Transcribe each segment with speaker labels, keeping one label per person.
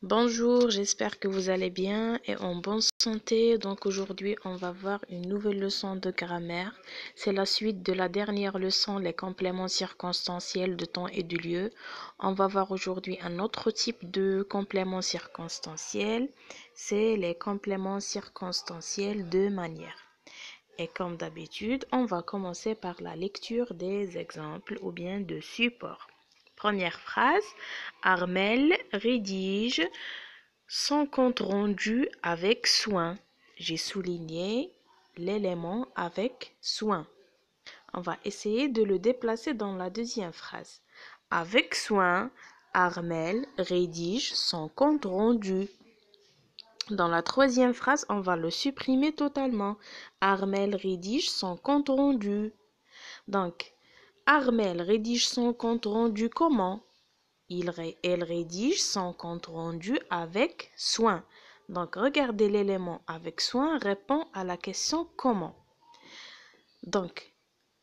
Speaker 1: Bonjour, j'espère que vous allez bien et en bonne santé. Donc aujourd'hui, on va voir une nouvelle leçon de grammaire. C'est la suite de la dernière leçon, les compléments circonstanciels de temps et de lieu. On va voir aujourd'hui un autre type de complément circonstanciel. C'est les compléments circonstanciels de manière. Et comme d'habitude, on va commencer par la lecture des exemples ou bien de supports. Première phrase, Armelle rédige son compte rendu avec soin. J'ai souligné l'élément avec soin. On va essayer de le déplacer dans la deuxième phrase. Avec soin, Armelle rédige son compte rendu. Dans la troisième phrase, on va le supprimer totalement. Armelle rédige son compte rendu. Donc, Armelle rédige son compte rendu comment? Elle rédige son compte rendu avec soin. Donc, regardez l'élément avec soin répond à la question comment. Donc,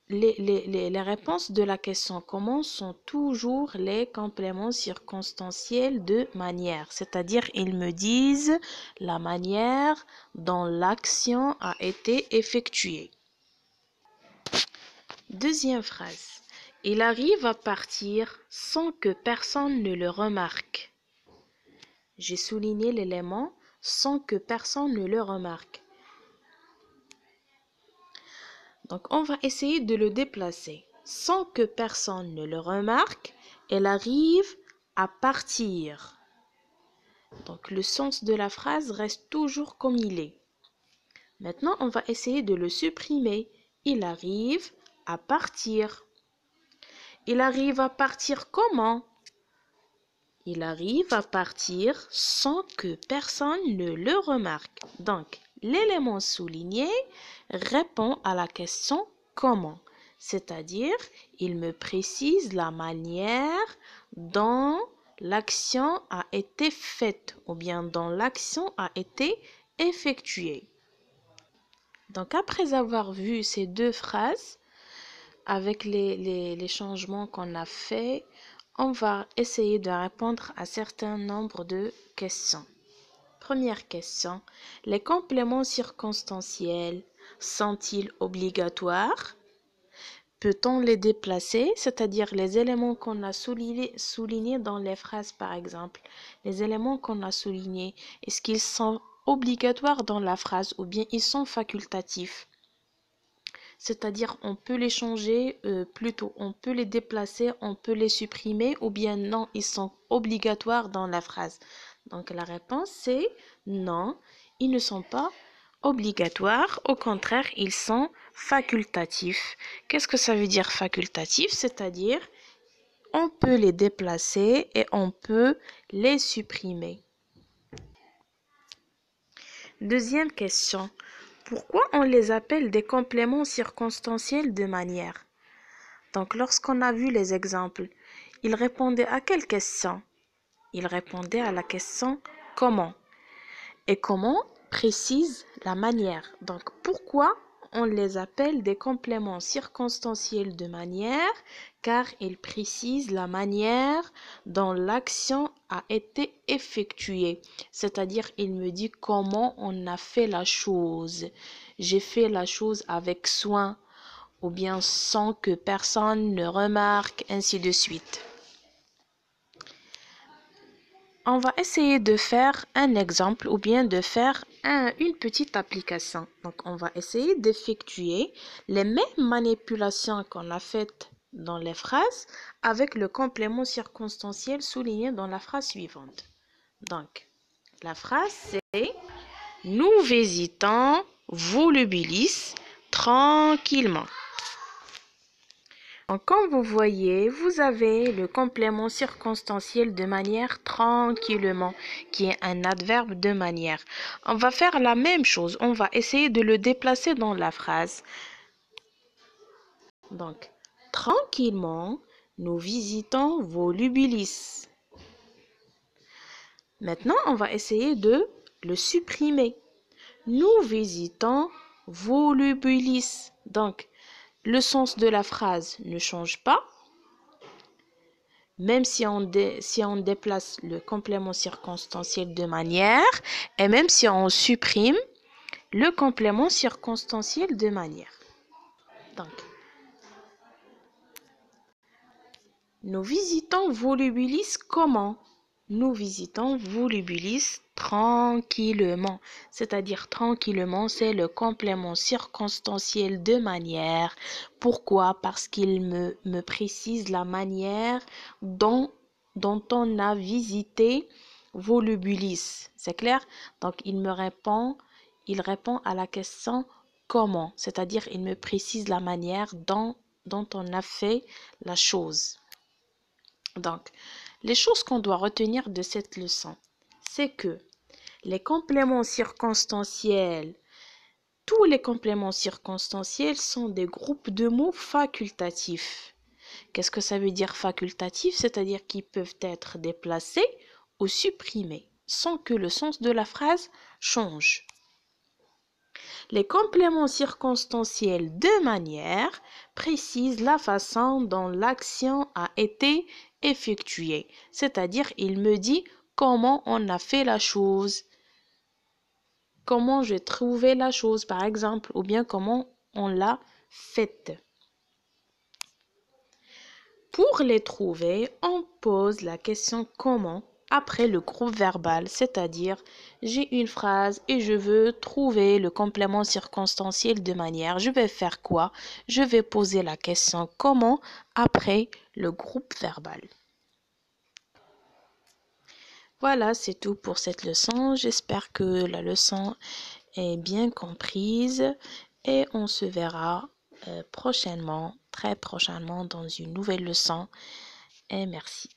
Speaker 1: les réponses de la question comment sont toujours les compléments circonstanciels de manière. C'est-à-dire, ils me disent la manière dont l'action a été effectuée. Deuxième phrase. Il arrive à partir sans que personne ne le remarque. J'ai souligné l'élément sans que personne ne le remarque. Donc, on va essayer de le déplacer. Sans que personne ne le remarque, elle arrive à partir. Donc, le sens de la phrase reste toujours comme il est. Maintenant, on va essayer de le supprimer. Il arrive à partir. Il arrive à partir comment? Il arrive à partir sans que personne ne le remarque. Donc, l'élément souligné répond à la question comment, c'est-à-dire il me précise la manière dont l'action a été faite ou bien dont l'action a été effectuée. Donc, après avoir vu ces deux phrases, avec les changements qu'on a faits, on va essayer de répondre à un certain nombre de questions. Première question, les compléments circonstanciels sont-ils obligatoires? Peut-on les déplacer, c'est-à-dire les éléments qu'on a soulignés dans les phrases par exemple, les éléments qu'on a soulignés, est-ce qu'ils sont obligatoires dans la phrase ou bien ils sont facultatifs? C'est-à-dire on peut les changer, plutôt on peut les déplacer, on peut les supprimer ou bien non, ils sont obligatoires dans la phrase. Donc la réponse c'est non, ils ne sont pas obligatoires, au contraire, ils sont facultatifs. Qu'est-ce que ça veut dire facultatif? C'est-à-dire on peut les déplacer et on peut les supprimer. Deuxième question. Pourquoi on les appelle des compléments circonstanciels de manière? Donc, lorsqu'on a vu les exemples, ils répondaient à quelle question? Ils répondaient à la question comment. Et comment précise la manière. Donc, pourquoi on les appelle des compléments circonstanciels de manière? Car ils précisent la manière dont l'action a été effectuée. C'est-à-dire, il me dit comment on a fait la chose. J'ai fait la chose avec soin ou bien sans que personne ne remarque, ainsi de suite. On va essayer de faire un exemple ou bien de faire une petite application. Donc, on va essayer d'effectuer les mêmes manipulations qu'on a faites dans les phrases avec le complément circonstanciel souligné dans la phrase suivante. Donc, la phrase c'est « Nous visitons Volubilis tranquillement ». Donc, comme vous voyez, vous avez le complément circonstanciel de manière tranquillement, qui est un adverbe de manière. On va faire la même chose. On va essayer de le déplacer dans la phrase. Donc, tranquillement, nous visitons Volubilis. Maintenant, on va essayer de le supprimer. Nous visitons Volubilis. Donc, le sens de la phrase ne change pas. même si on déplace le complément circonstanciel de manière, et même si on supprime le complément circonstanciel de manière. Donc, nous visitons Volubilis comment? Nous visitons Volubilis tranquillement. C'est-à-dire tranquillement, c'est le complément circonstanciel de manière. Pourquoi? Parce qu'il me précise la manière dont on a visité Volubilis. C'est clair? Donc, il répond à la question comment? C'est-à-dire, il me précise la manière dont on a fait la chose. Donc, les choses qu'on doit retenir de cette leçon, c'est que les compléments circonstanciels, tous les compléments circonstanciels sont des groupes de mots facultatifs. Qu'est-ce que ça veut dire facultatif? C'est-à-dire qu'ils peuvent être déplacés ou supprimés sans que le sens de la phrase change. Les compléments circonstanciels de manière précisent la façon dont l'action a été effectuée. C'est-à-dire, il me dit comment on a fait la chose, comment j'ai trouvé la chose, par exemple, ou bien comment on l'a faite. Pour les trouver, on pose la question comment après le groupe verbal, c'est-à-dire j'ai une phrase et je veux trouver le complément circonstanciel de manière. Je vais faire quoi? Je vais poser la question comment après le groupe verbal. Voilà, c'est tout pour cette leçon. J'espère que la leçon est bien comprise et on se verra prochainement, très prochainement dans une nouvelle leçon. Et merci.